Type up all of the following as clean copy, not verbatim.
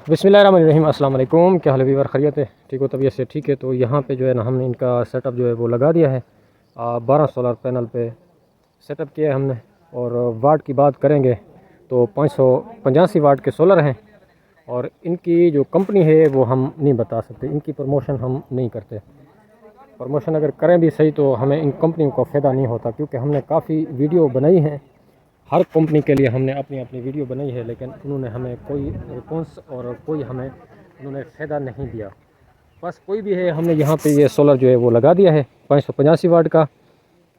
बिस्मिल्लाहिर्रहमानिर्रहीम। अस्सलाम वालेकुम। क्या हाल है वीवर, खैरियत है? ठीक हो, तबीयत से ठीक है? तो यहाँ पे जो है ना हमने इनका सेटअप जो है वो लगा दिया है। 12 सोलर पैनल पे सेटअप किया है हमने। और वाट की बात करेंगे तो 585 वाट के सोलर हैं। और इनकी जो कंपनी है वो हम नहीं बता सकते, इनकी प्रमोशन हम नहीं करते। प्रमोशन अगर करें भी सही तो हमें इन कंपनियों का फ़ायदा नहीं होता, क्योंकि हमने काफ़ी वीडियो बनाई हैं। हर कंपनी के लिए हमने अपनी अपनी वीडियो बनाई है, लेकिन उन्होंने हमें कोई रिस्पॉन्स और कोई हमें उन्होंने फ़ायदा नहीं दिया। बस कोई भी है, हमने यहाँ पे ये सोलर जो है वो लगा दिया है 585 वाट का।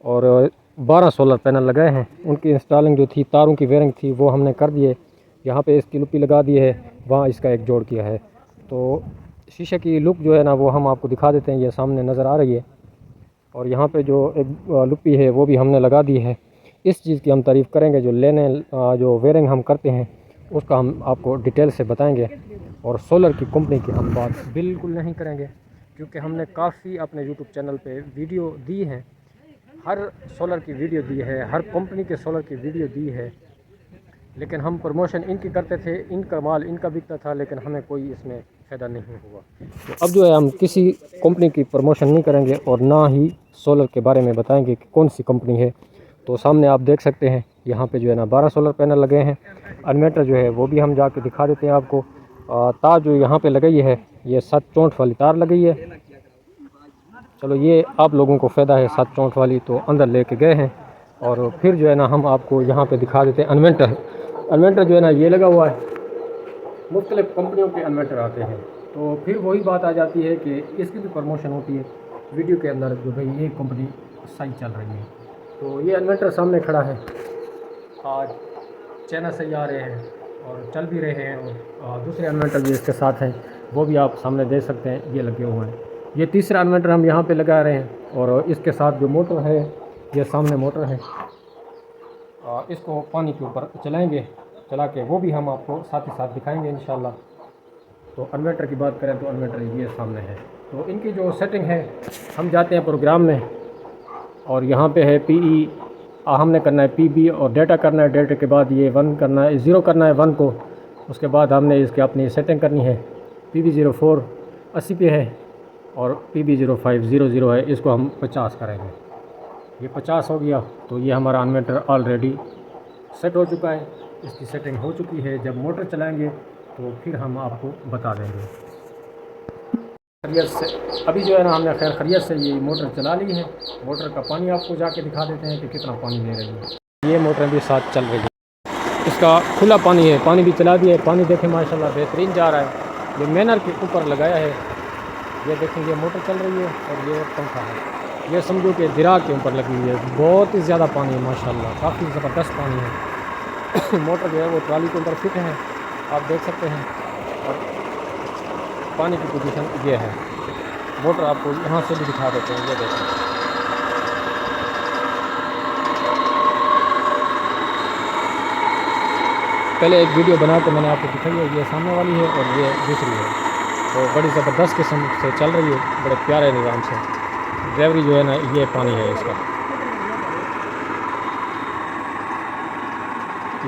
और 12 सोलर पैनल लगाए हैं। उनकी इंस्टॉलिंग जो थी, तारों की वेयरिंग थी, वो हमने कर दिए। यहाँ पे इसकी लुपी लगा दी है, वहाँ इसका एक जोड़ किया है। तो शीशे की लुक जो है ना वो हम आपको दिखा देते हैं, ये सामने नज़र आ रही है। और यहाँ पे जो एक लुपी है वो भी हमने लगा दी है। इस चीज़ की हम तारीफ़ करेंगे, जो वेयरिंग हम करते हैं उसका हम आपको डिटेल से बताएंगे। और सोलर की कंपनी की हम बात बिल्कुल नहीं करेंगे, क्योंकि हमने काफ़ी अपने यूट्यूब चैनल पे वीडियो दी है, हर सोलर की वीडियो दी है, हर कंपनी के सोलर की वीडियो दी है। लेकिन हम प्रमोशन इनकी करते थे, इनका माल इनका बिकता था, लेकिन हमें कोई इसमें फ़ायदा नहीं हुआ। तो अब जो है हम किसी कंपनी की प्रमोशन नहीं करेंगे और ना ही सोलर के बारे में बताएंगे कि कौन सी कंपनी है। तो सामने आप देख सकते हैं, यहाँ पे जो है ना 12 सोलर पैनल लगे हैं। इन्वर्टर जो है वो भी हम जाके दिखा देते हैं आपको। तार जो यहाँ पे लगाई है, ये 7 चौंठ वाली तार लगी है। चलो, ये आप लोगों को फ़ायदा है 7 चौंठ वाली, तो अंदर लेके गए हैं। और फिर जो है ना हम आपको यहाँ पे दिखा देते हैं इन्वर्टर। इन्वर्टर जो है ना ये लगा हुआ है, मुख्तलिफ़ कंपनियों के इन्वर्टर आते हैं। तो फिर वही बात आ जाती है कि इसकी भी प्रमोशन होती है वीडियो के अंदर, जो भाई ये कंपनी सही चल रही है। तो ये इन्वर्टर सामने खड़ा है, आज चाइना से ही आ रहे हैं और चल भी रहे हैं। और दूसरे इन्वर्टर भी इसके साथ हैं, वो भी आप सामने देख सकते हैं, ये लगे हुए हैं। ये तीसरा इन्वर्टर हम यहाँ पे लगा रहे हैं। और इसके साथ जो मोटर है, ये सामने मोटर है, इसको पानी के ऊपर चलाएंगे, चला के वो भी हम आपको साथ ही साथ दिखाएंगे इंशाल्लाह। तो इन्वर्टर की बात करें तो इन्वर्टर ये सामने है। तो इनकी जो सेटिंग है, हम जाते हैं प्रोग्राम में और यहाँ पे है PE, हमने करना है PB और डेटा करना है। डेटा के बाद ये 1 करना है, 0 करना है 1 को। उसके बाद हमने इसकी अपनी सेटिंग करनी है। PB04 80 पे है और PB05 00 है, इसको हम 50 करेंगे। ये 50 हो गया तो ये हमारा इन्वर्टर ऑलरेडी सेट हो चुका है, इसकी सेटिंग हो चुकी है। जब मोटर चलाएंगे तो फिर हम आपको बता देंगे। खैरियत से अभी जो है ना हमने खैर खैरियत से ये मोटर चला ली है। मोटर का पानी आपको जाके दिखा देते हैं कि कितना पानी ले रही है। ये मोटर भी साथ चल रही है, इसका खुला पानी है, पानी भी चला दिया है। पानी देखें माशाल्लाह बेहतरीन जा रहा है। ये मैनर के ऊपर लगाया है, ये देखें ये मोटर चल रही है और ये पंखा है। ये समझो कि दिरा के ऊपर लगी हुई है, बहुत ही ज़्यादा पानी है माशाल्लाह, काफ़ी ज़बरदस्त पानी है। मोटर जो है वो ट्राली के अंदर फिट है, आप देख सकते हैं। और पानी की पोजीशन ये है। मोटर आपको यहाँ से भी दिखा देते हैं, ये देखें। पहले एक वीडियो बना के मैंने आपको दिखाई है, ये सामने वाली है और ये दूसरी है। तो बड़ी ज़बरदस्त किस्म से चल रही है, बड़े प्यारे निज़ाम से। ड्राइवरी जो है ना, ये पानी है इसका।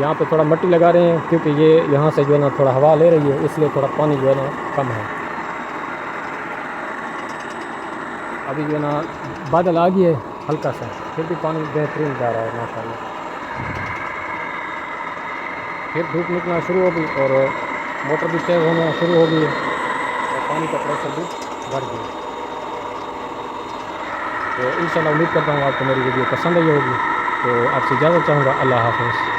यहाँ पे थोड़ा मिट्टी लगा रहे हैं, क्योंकि ये यहाँ से जो है ना थोड़ा हवा ले रही है, इसलिए थोड़ा पानी जो है ना कम है। अभी जो है ना बादल आ गई है हल्का सा, फिर भी पानी बेहतरीन जा रहा है माशाल्लाह। फिर धूप निकलना शुरू हो गई और मोटर भी तेज़ होना शुरू हो गई है और पानी का प्रेशर भी बढ़ गया। तो इंशाल्लाह उम्मीद करता हूँ आपको मेरी वीडियो पसंद आई होगी। तो आपसे इजाज़त चाहूँगा। अल्लाह हाफ़िज़।